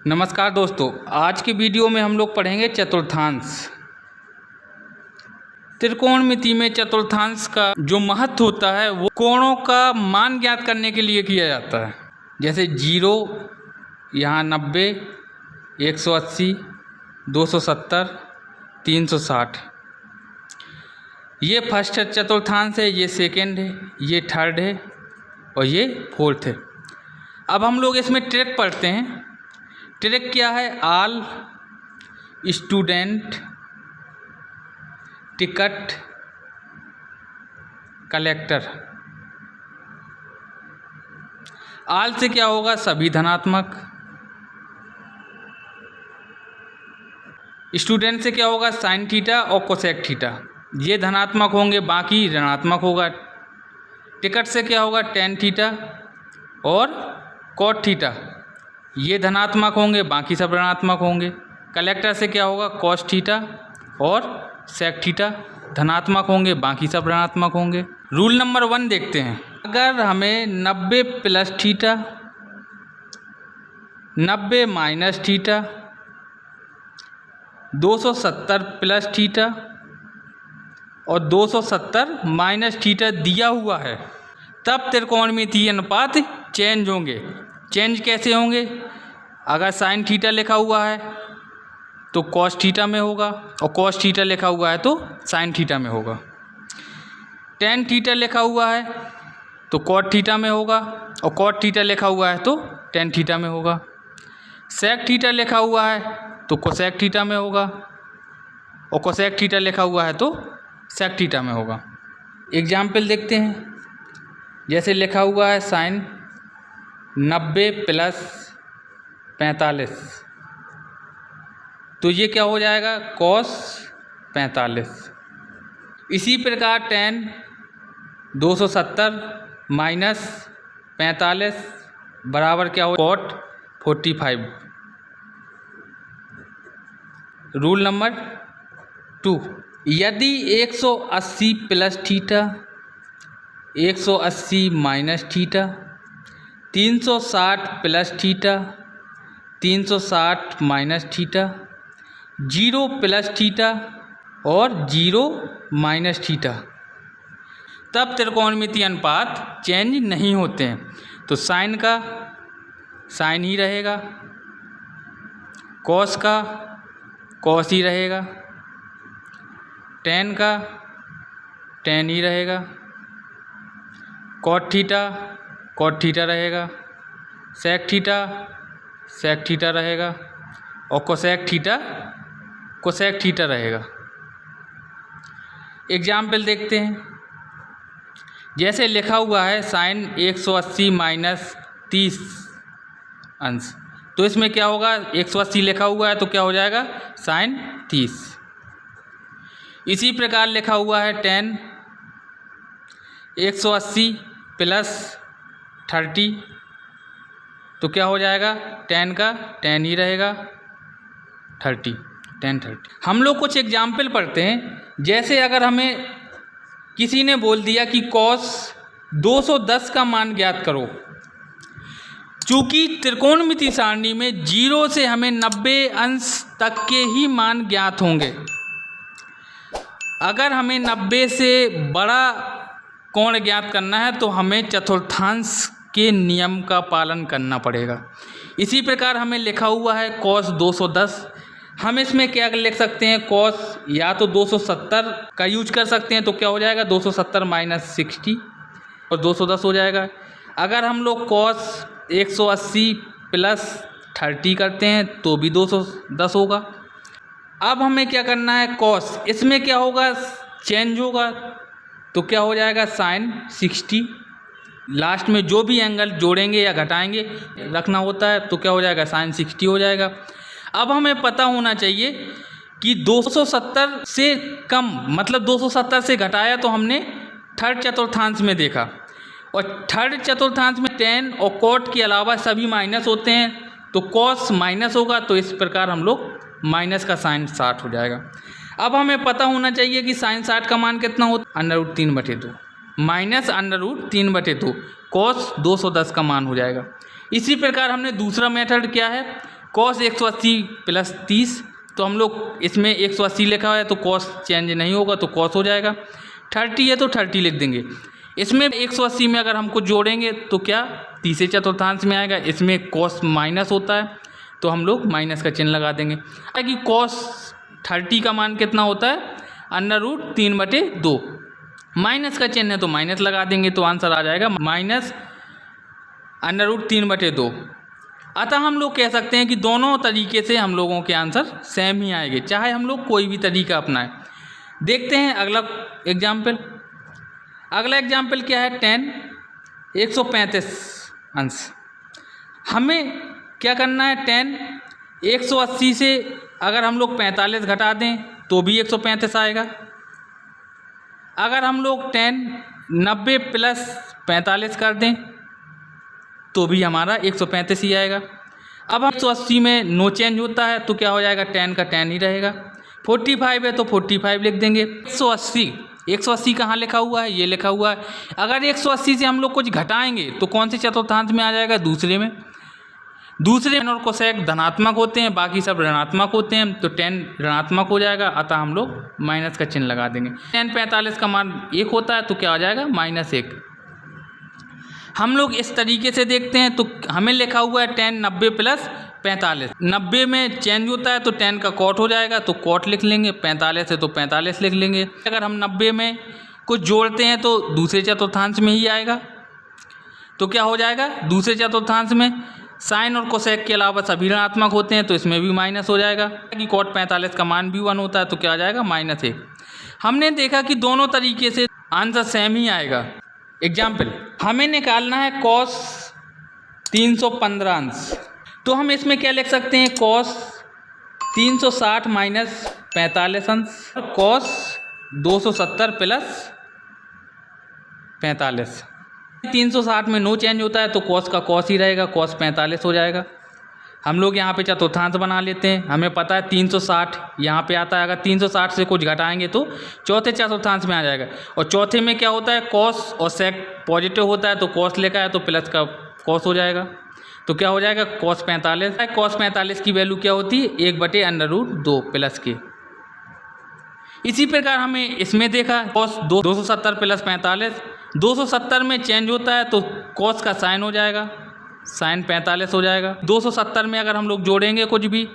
नमस्कार दोस्तों, आज की वीडियो में हम लोग पढ़ेंगे चतुर्थांश। त्रिकोणमिति में चतुर्थांश का जो महत्व होता है वो कोणों का मान ज्ञात करने के लिए किया जाता है। जैसे 0, यहाँ 90, 180, 270, 360। ये फर्स्ट चतुर्थांश है, ये सेकेंड है, ये थर्ड है और ये फोर्थ है। अब हम लोग इसमें ट्रिक पढ़ते हैं। ट्रिक क्या है? All student ticket collector. All से क्या होगा? सभी धनात्मक। स्टूडेंट से क्या होगा? साइन थीटा और कोसेक थीटा, ये धनात्मक होंगे, बाकी ऋणात्मक होगा। टिकट से क्या होगा? टेन थीटा और कॉट थीटा, ये धनात्मक होंगे, बाकी सब ऋणात्मक होंगे। कलेक्टर से क्या होगा? कॉस थीटा और सेक थीटा, धनात्मक होंगे, बाकी सब ऋणात्मक होंगे। रूल नंबर 1 देखते हैं। अगर हमें 90 plus theta, 90 minus theta, 270 plus theta और 270 माइनस थीटा दिया हुआ है, तब त्रिकोणमितीय अनुपात चेंज होंगे। चेंज कैसे होंगे? अगर साइन थीटा लिखा हुआ है तो कॉस थीटा में होगा, और कॉस थीटा लिखा हुआ है तो साइन थीटा में होगा। टेन थीटा लिखा हुआ है तो कॉट थीटा में होगा, और कॉट थीटा लिखा हुआ है तो टेन थीटा में होगा। सेक थीटा लिखा हुआ है तो कोसेक थीटा में होगा, और कोसेक थीटा लिखा हुआ है तो सेक थीटा में होगा। एग्जाम्पल देखते हैं। जैसे लिखा हुआ है साइन 90 प्लस 45, तो ये क्या हो जाएगा? कॉस 45। इसी प्रकार टेन 270 माइनस 45 बराबर क्या हो? कॉट 45। रूल नंबर 2, यदि 180 plus theta, 180 minus theta, 360 plus theta, 360 minus theta, 0 plus theta और 0 माइनस थीटा, तब त्रिकोणमितीय अनुपात चेंज नहीं होते हैं। तो साइन का साइन ही रहेगा, कॉस का कॉस ही रहेगा, टेन का टेन ही रहेगा, कॉट थीटा कॉट थीटा रहेगा, सेक थीटा रहेगा, और कोसेक थीटा रहेगा। एग्जाम्पल देखते हैं। जैसे लिखा हुआ है साइन 180 माइनस 30 अंश, तो इसमें क्या होगा? 180 लिखा हुआ है तो क्या हो जाएगा? साइन 30। इसी प्रकार लिखा हुआ है टेन 180 प्लस 30, तो क्या हो जाएगा? टेन का टेन ही रहेगा, 30 टेन 30। हम लोग कुछ एग्जाम्पल पढ़ते हैं। जैसे अगर हमें किसी ने बोल दिया कि कॉस 210 का मान ज्ञात करो, चूँकि त्रिकोणमिति सारणी में 0 से हमें 90 अंश तक के ही मान ज्ञात होंगे। अगर हमें 90 से बड़ा कोण ज्ञात करना है तो हमें चतुर्थांश के नियम का पालन करना पड़ेगा। इसी प्रकार हमें लिखा हुआ है कॉस 210, हम इसमें क्या लिख सकते हैं? कॉस या तो 270 का यूज कर सकते हैं, तो क्या हो जाएगा? 270 माइनस 60 और 210 हो जाएगा। अगर हम लोग कॉस 180 प्लस 30 करते हैं तो भी 210 होगा। अब हमें क्या करना है? कॉस इसमें क्या होगा? चेंज होगा, तो क्या हो जाएगा? साइन 60। लास्ट में जो भी एंगल जोड़ेंगे या घटाएंगे रखना होता है, तो क्या हो जाएगा? साइन 60 हो जाएगा। अब हमें पता होना चाहिए कि 270 से कम, मतलब 270 से घटाया तो हमने थर्ड चतुर्थांश में देखा, और थर्ड चतुर्थांश में टेन और कॉट के अलावा सभी माइनस होते हैं, तो कॉस माइनस होगा, तो इस प्रकार हम लोग माइनस का साइन 60 हो जाएगा। अब हमें पता होना चाहिए कि साइन 60 का मान कितना होता है? √3/2 माइनस √3/2, कॉस 210 का मान हो जाएगा। इसी प्रकार हमने दूसरा मेथड क्या है? कॉस 180 प्लस 30, तो हम लोग इसमें 180 लिखा हुआ है तो कॉस चेंज नहीं होगा तो कॉस हो जाएगा। 30 है तो 30 लिख देंगे। इसमें 180 में अगर हमको जोड़ेंगे तो क्या तीसरे चतुर्थांश में आएगा, इसमें कॉस माइनस होता है तो हम लोग माइनस का चिन्ह लगा देंगे। कि कॉस 30 का मान कितना होता है, √3/2, माइनस का चिन्ह है तो माइनस लगा देंगे तो आंसर आ जाएगा माइनस √3/2। अतः हम लोग कह सकते हैं कि दोनों तरीके से हम लोगों के आंसर सेम ही आएंगे, चाहे हम लोग कोई भी तरीका अपनाएं। देखते हैं अगला एग्जाम्पल। अगला एग्जाम्पल क्या है, 10 135 अंश। हमें क्या करना है, 10 180 से अगर हम लोग 45 घटा दें तो भी 135 आएगा। अगर हम लोग 10 90 प्लस 45 कर दें तो भी हमारा 135 ही आएगा। अब 180 में नो चेंज होता है तो क्या हो जाएगा, 10 का 10 ही रहेगा। 45 है तो 45 लिख देंगे। 180 कहाँ लिखा हुआ है, ये लिखा हुआ है। अगर 180 से हम लोग कुछ घटाएंगे तो कौन से चतुर्थांश में आ जाएगा, दूसरे में। दूसरे में और कोसेक धनात्मक होते हैं, बाकी सब ऋणात्मक होते हैं, तो 10 ऋणात्मक हो जाएगा, अतः हम लोग माइनस का चिन्ह लगा देंगे। 10 45 का मान 1 होता है तो क्या हो जाएगा, -1। हम लोग इस तरीके से देखते हैं तो हमें लिखा हुआ है 10 90 प्लस 45। 90 में चेंज होता है तो 10 का कॉट हो जाएगा तो कॉट लिख लेंगे, 45 है तो 45 लिख लेंगे। अगर हम 90 में कुछ जोड़ते हैं तो दूसरे चतुर्थांश में ही आएगा, तो क्या हो जाएगा, दूसरे चतुर्थांश में साइन और कोसेक के अलावा सभी ऋणात्मक होते हैं तो इसमें भी माइनस हो जाएगा। कि कॉट 45 का मान भी 1 होता है तो क्या आ जाएगा, -1। हमने देखा कि दोनों तरीके से आंसर सेम ही आएगा। एग्जाम्पल, हमें निकालना है कॉस 315 अंश, तो हम इसमें क्या लिख सकते हैं, कॉस 360 माइनस 45 अंश, कॉस 270 प्लस 45। 360 में नो चेंज होता है तो कॉस का कॉस ही रहेगा, कॉस 45 हो जाएगा। हम लोग यहाँ पे चतुर्थांश बना लेते हैं, हमें पता है 360 यहाँ पे आता है। अगर 360 से कुछ घटाएंगे तो चौथे चतुर्थांश में आ जाएगा। और चौथे में क्या होता है, कॉस और सेक पॉजिटिव होता है तो कॉस लिखा है तो प्लस का कॉस हो जाएगा, तो क्या हो जाएगा, कॉस 45। कॉस 45 की वैल्यू क्या होती है, 1/√2 प्लस के। इसी प्रकार हमें इसमें देखा, कॉस 270 प्लस 45, 270 में चेंज होता है तो कॉस का साइन हो जाएगा, साइन 45 हो जाएगा। 270 में अगर हम लोग जोड़ेंगे कुछ भी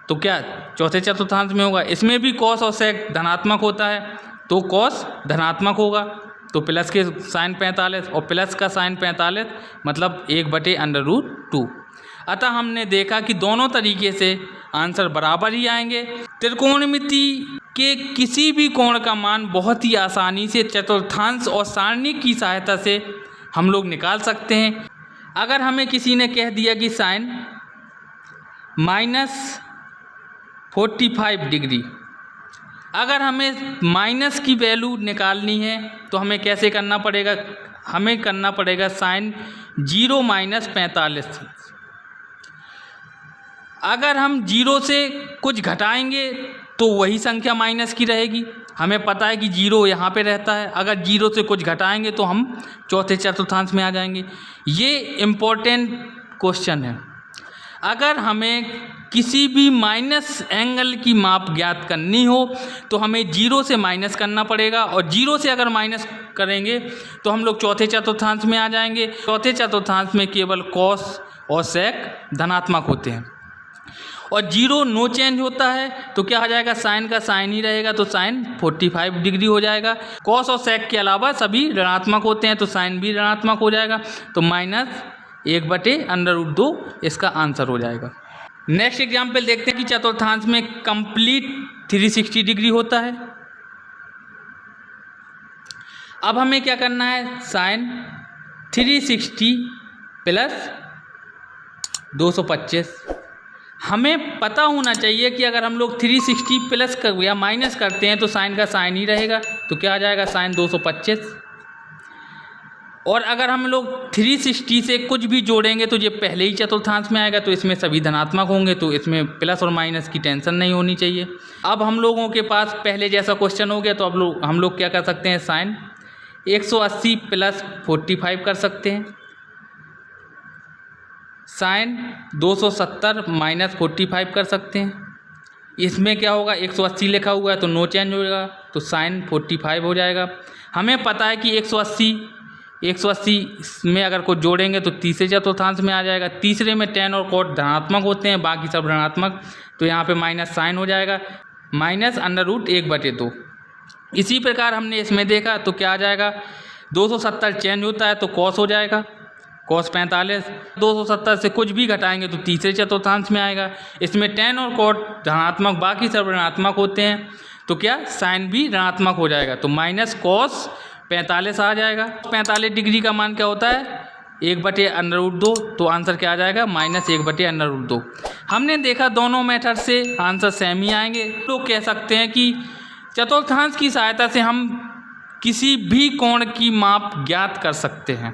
तो क्या चौथे चतुर्थांश में होगा। इसमें भी कॉस और सेक धनात्मक होता है तो कॉस धनात्मक होगा, तो प्लस के साइन 45 और प्लस का साइन 45 मतलब 1/√2। अतः हमने देखा कि दोनों तरीके से आंसर बराबर ही आएंगे। त्रिकोणमिति के किसी भी कोण का मान बहुत ही आसानी से चतुर्थांश और सारणी की सहायता से हम लोग निकाल सकते हैं। अगर हमें किसी ने कह दिया कि साइन -45 डिग्री, अगर हमें माइनस की वैल्यू निकालनी है तो हमें कैसे करना पड़ेगा, हमें करना पड़ेगा साइन 0 - 45। अगर हम 0 से कुछ घटाएंगे तो वही संख्या माइनस की रहेगी। हमें पता है कि 0 यहाँ पे रहता है, अगर 0 से कुछ घटाएंगे तो हम चौथे चतुर्थांश में आ जाएंगे। ये इम्पोर्टेंट क्वेश्चन है। अगर हमें किसी भी माइनस एंगल की माप ज्ञात करनी हो तो हमें 0 से माइनस करना पड़ेगा, और 0 से अगर माइनस करेंगे तो हम लोग चौथे चतुर्थांश में आ जाएंगे। चौथे चतुर्थांश में केवल कॉस और सेक धनात्मक होते हैं, और 0 नो चेंज होता है तो क्या हो जाएगा, साइन का साइन ही रहेगा तो साइन 45 डिग्री हो जाएगा। कॉस और सेक के अलावा सभी ऋणात्मक होते हैं तो साइन भी ऋणात्मक हो जाएगा, तो -1/√2 इसका आंसर हो जाएगा। नेक्स्ट एग्जाम्पल देखते हैं कि चतुर्थांश में कंप्लीट 360 डिग्री होता है। अब हमें क्या करना है, साइन 360 प्लस 225। हमें पता होना चाहिए कि अगर हम लोग 360 प्लस या माइनस करते हैं तो साइन का साइन ही रहेगा, तो क्या आ जाएगा, साइन 225। और अगर हम लोग 360 से कुछ भी जोड़ेंगे तो ये पहले ही चतुर्थांश में आएगा, तो इसमें सभी धनात्मक होंगे, तो इसमें प्लस और माइनस की टेंशन नहीं होनी चाहिए। अब हम लोगों के पास पहले जैसा क्वेश्चन हो गया, तो अब हम लोग क्या कर सकते हैं, साइन 180 प्लस 45 कर सकते हैं। साइन 270 माइनस 45 कर सकते हैं। इसमें क्या होगा, 180 लिखा हुआ है तो नो चेंज होगा, तो साइन 45 हो जाएगा। हमें पता है कि 180 में अगर कुछ जोड़ेंगे तो तीसरे चतुर्थांश में आ जाएगा। तीसरे में tan और cot धनात्मक होते हैं, बाकी सब ऋणात्मक, तो यहाँ पे माइनस साइन हो जाएगा, माइनस √1/2। इसी प्रकार हमने इसमें देखा तो क्या आ जाएगा, 270 चेंज होता है तो cos हो जाएगा, cos 45। 270 से कुछ भी घटाएंगे तो तीसरे चतुर्थांश में आएगा। इसमें tan और cot धनात्मक, बाकी सब ऋणात्मक होते हैं, तो क्या साइन भी ऋणात्मक हो जाएगा, तो माइनस cos 45 आ जाएगा। 45 डिग्री का मान क्या होता है, 1/√2, तो आंसर क्या आ जाएगा, माइनस 1/√2। हमने देखा दोनों मेथड से आंसर सेम ही आएंगे। तो कह सकते हैं कि चतुर्थांश की सहायता से हम किसी भी कोण की माप ज्ञात कर सकते हैं।